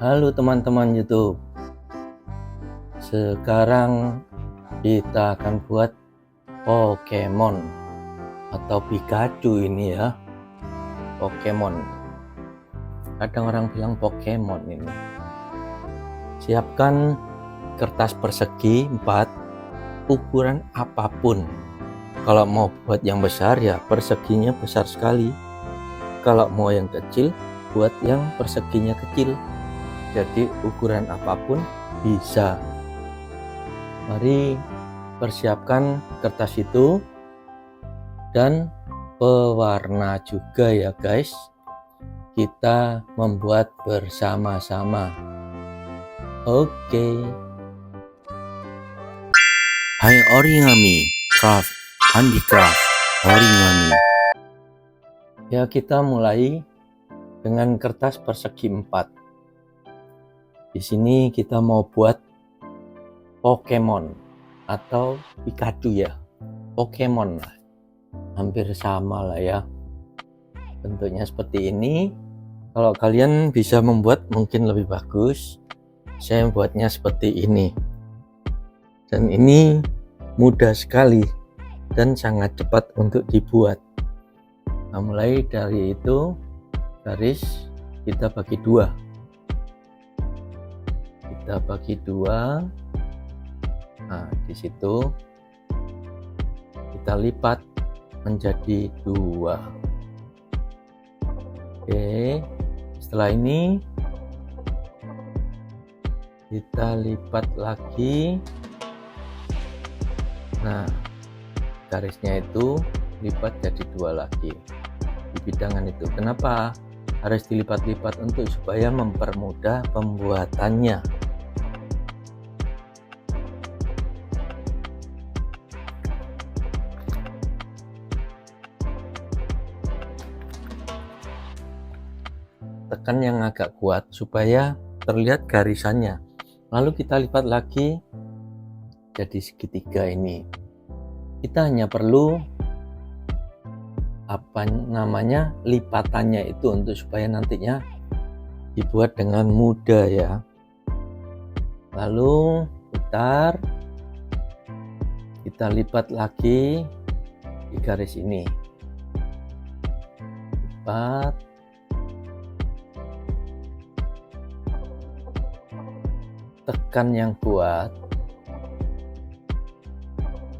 Halo teman-teman YouTube. Sekarang kita akan buat Pokemon atau Pikachu ini ya. Pokemon. Kadang orang bilang Pokemon ini. Siapkan kertas persegi 4 ukuran apapun. Kalau mau buat yang besar ya perseginya besar sekali. Kalau mau yang kecil buat yang perseginya kecil. Jadi ukuran apapun bisa. Mari persiapkan kertas itu dan pewarna juga ya guys. Kita membuat bersama-sama. Oke. Hai origami, craft, handicraft, origami. Ya, kita mulai dengan kertas persegi 4. Di sini kita mau buat Pokemon atau Pikachu ya. Pokemon lah. Hampir sama lah ya. Bentuknya seperti ini. Kalau kalian bisa membuat mungkin lebih bagus. Saya membuatnya seperti ini. Dan ini mudah sekali dan sangat cepat untuk dibuat. Nah, mulai dari itu garis kita bagi dua. Kita bagi dua. Nah, di situ kita lipat menjadi 2. Oke, setelah ini kita lipat lagi. Nah, garisnya itu lipat jadi 2 lagi di bidangan itu. Kenapa harus dilipat-lipat? Untuk supaya mempermudah pembuatannya. Tekan yang agak kuat supaya terlihat garisannya. Lalu kita lipat lagi jadi segitiga ini. Kita hanya perlu lipatannya itu untuk supaya nantinya dibuat dengan mudah ya. Lalu putar, kita lipat lagi di garis ini. Lipat. Tekan yang kuat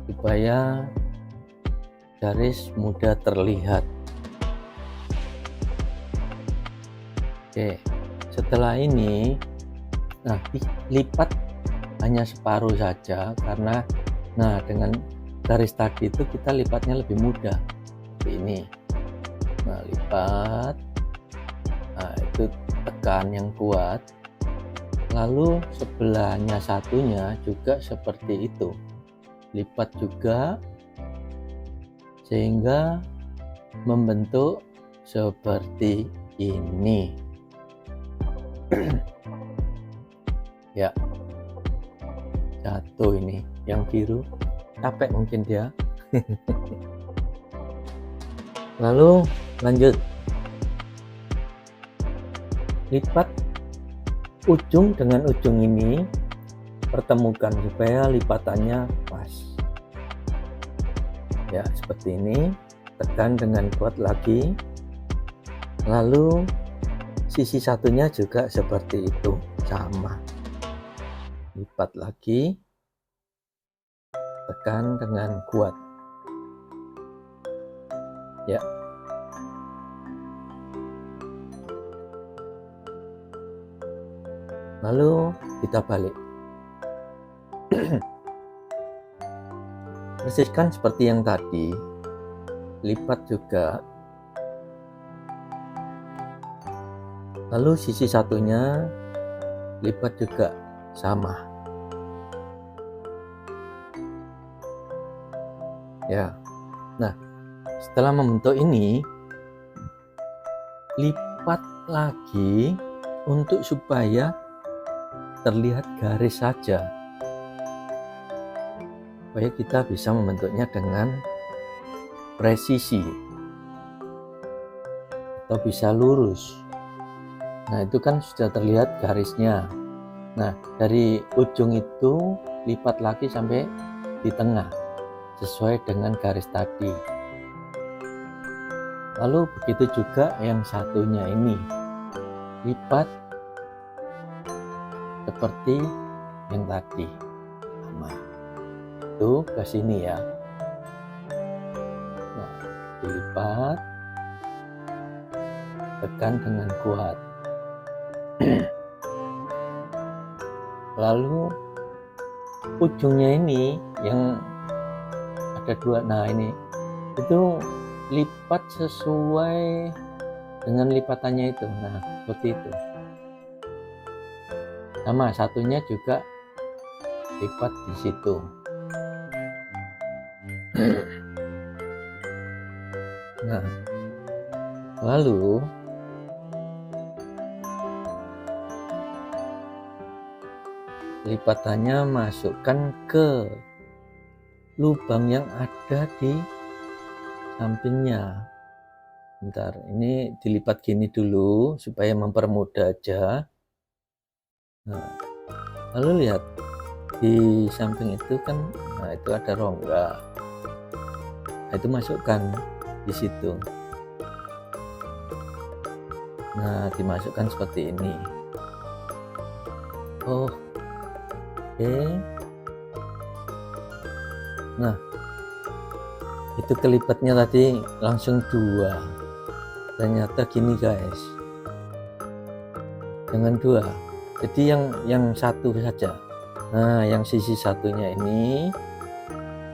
supaya garis mudah terlihat. Oke, setelah ini lipat hanya separuh saja karena dengan garis tadi itu kita lipatnya lebih mudah seperti ini. Nah, lipat. Nah, itu tekan yang kuat. Lalu sebelahnya satunya juga seperti itu, lipat juga sehingga membentuk seperti ini. Ya, jatuh ini yang biru, capek mungkin dia. Lalu lanjut, lipat ujung dengan ujung ini, pertemukan supaya lipatannya pas ya, seperti ini. Tekan dengan kuat lagi, lalu sisi satunya juga seperti itu, sama, lipat lagi, tekan dengan kuat ya. Lalu kita balik. Persiskan seperti yang tadi, lipat juga. Lalu sisi satunya lipat juga, sama. Ya. Nah, setelah membentuk ini, lipat lagi untuk supaya terlihat garis saja, supaya kita bisa membentuknya dengan presisi atau bisa lurus. Nah, itu kan sudah terlihat garisnya. Nah, dari ujung itu lipat lagi sampai di tengah sesuai dengan garis tadi. Lalu begitu juga yang satunya ini, lipat seperti yang tadi. Sama. Itu ke sini ya. Nah, dilipat, tekan dengan kuat. Lalu ujungnya ini yang ada dua, nah ini itu lipat sesuai dengan lipatannya itu. Nah, seperti itu. Sama, satunya juga lipat di situ. Nah, lalu lipatannya masukkan ke lubang yang ada di sampingnya. Bentar, ini dilipat gini dulu supaya mempermudah aja. Nah, lalu lihat di samping itu kan, nah itu ada rongga. Nah, itu masukkan di situ. Nah, dimasukkan seperti ini. Oh, oke. Nah, itu kelipatnya tadi langsung dua. Ternyata gini guys, jangan dua, jadi yang satu saja. Nah, yang sisi satunya ini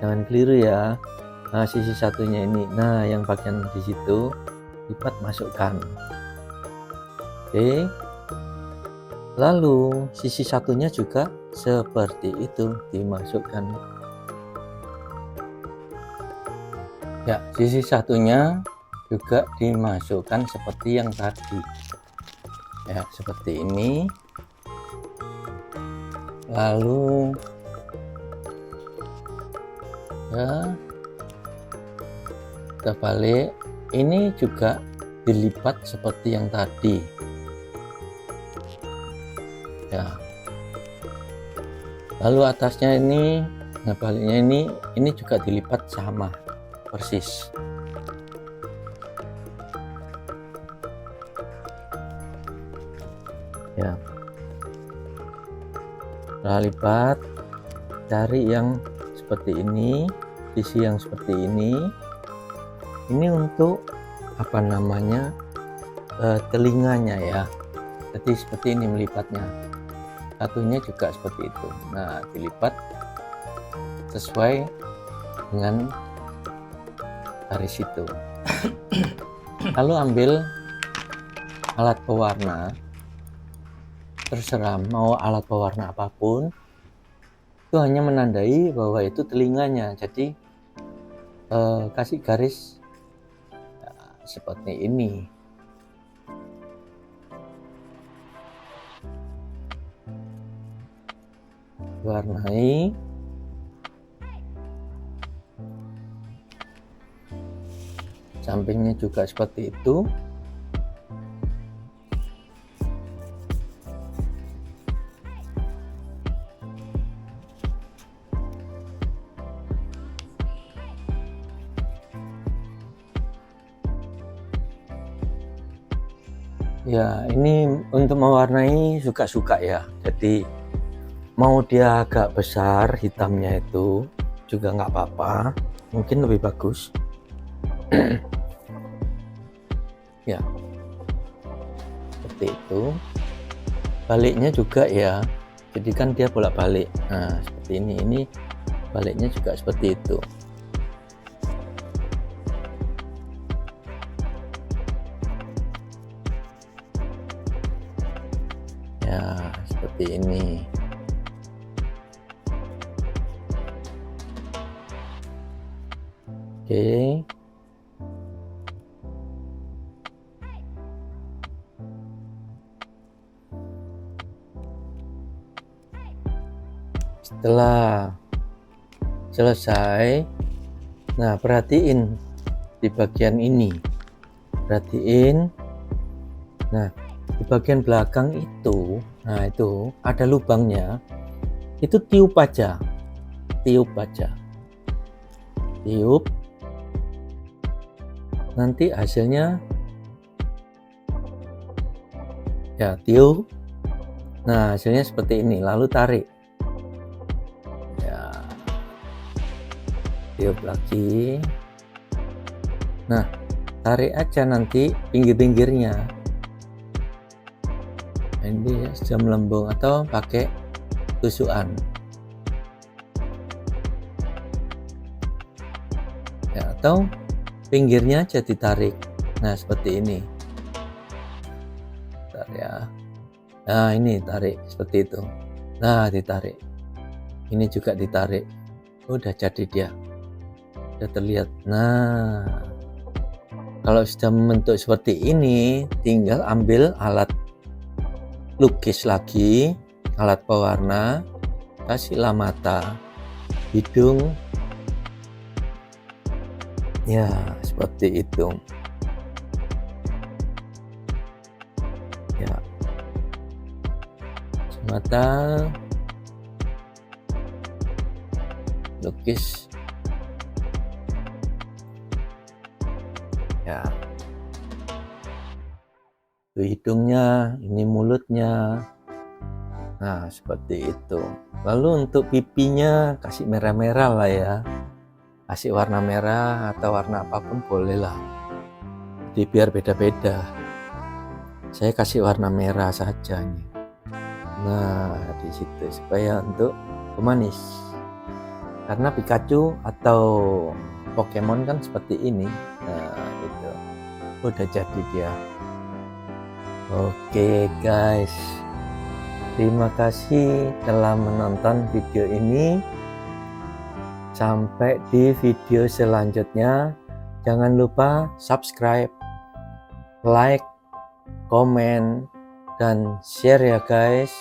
jangan keliru ya. Nah, sisi satunya ini, nah yang bagian di situ lipat, masukkan. Oke, lalu sisi satunya juga seperti itu, dimasukkan. Ya, sisi satunya juga dimasukkan seperti yang tadi. Ya, seperti ini. Lalu ya, kita balik. Ini juga dilipat seperti yang tadi. Ya. Lalu atasnya ini, nah baliknya ini juga dilipat sama persis. Ya, nah lipat, cari yang seperti ini, sisi yang seperti ini untuk apa namanya, telinganya ya. Jadi seperti ini melipatnya, satunya juga seperti itu. Nah, dilipat sesuai dengan garis itu. Lalu ambil alat pewarna, terserah mau alat pewarna apapun, itu hanya menandai bahwa itu telinganya. Jadi kasih garis ya, seperti ini. Warnai. Sampingnya juga seperti itu. Ya, ini untuk mewarnai suka-suka ya. Jadi mau dia agak besar hitamnya itu juga nggak apa-apa, mungkin lebih bagus. Ya, seperti itu. Baliknya juga ya, jadi kan dia bolak-balik. Nah, seperti ini baliknya juga seperti itu. Ya, seperti ini. Oke. Setelah selesai, nah perhatiin di bagian ini, perhatiin. Nah, di bagian belakang itu, nah itu ada lubangnya, itu tiup aja, tiup, nanti hasilnya ya tiup, nah hasilnya seperti ini, lalu tarik, ya tiup lagi, nah tarik aja nanti pinggir-pinggirnya, ini sudah melembung, atau pakai tusukan ya, atau pinggirnya aja ditarik, nah seperti ini. Bentar ya, nah ini tarik seperti itu, nah ditarik, ini juga ditarik, udah jadi dia, udah terlihat. Nah kalau sudah membentuk seperti ini, tinggal ambil alat lukis lagi, alat pewarna, kasihlah mata, hidung, ya seperti itu ya, mata, lukis ya, itu hidungnya, ini mulutnya, nah seperti itu. Lalu untuk pipinya kasih merah-merah lah ya, kasih warna merah atau warna apapun boleh lah, jadi biar beda-beda. Saya kasih warna merah saja nih, nah di situ supaya untuk pemanis, karena Pikachu atau Pokemon kan seperti ini. Nah itu udah jadi dia. Oke guys, terima kasih telah menonton video ini. Sampai di video selanjutnya. Jangan lupa subscribe, like, komen, dan share ya guys.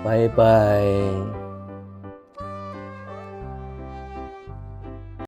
Bye bye.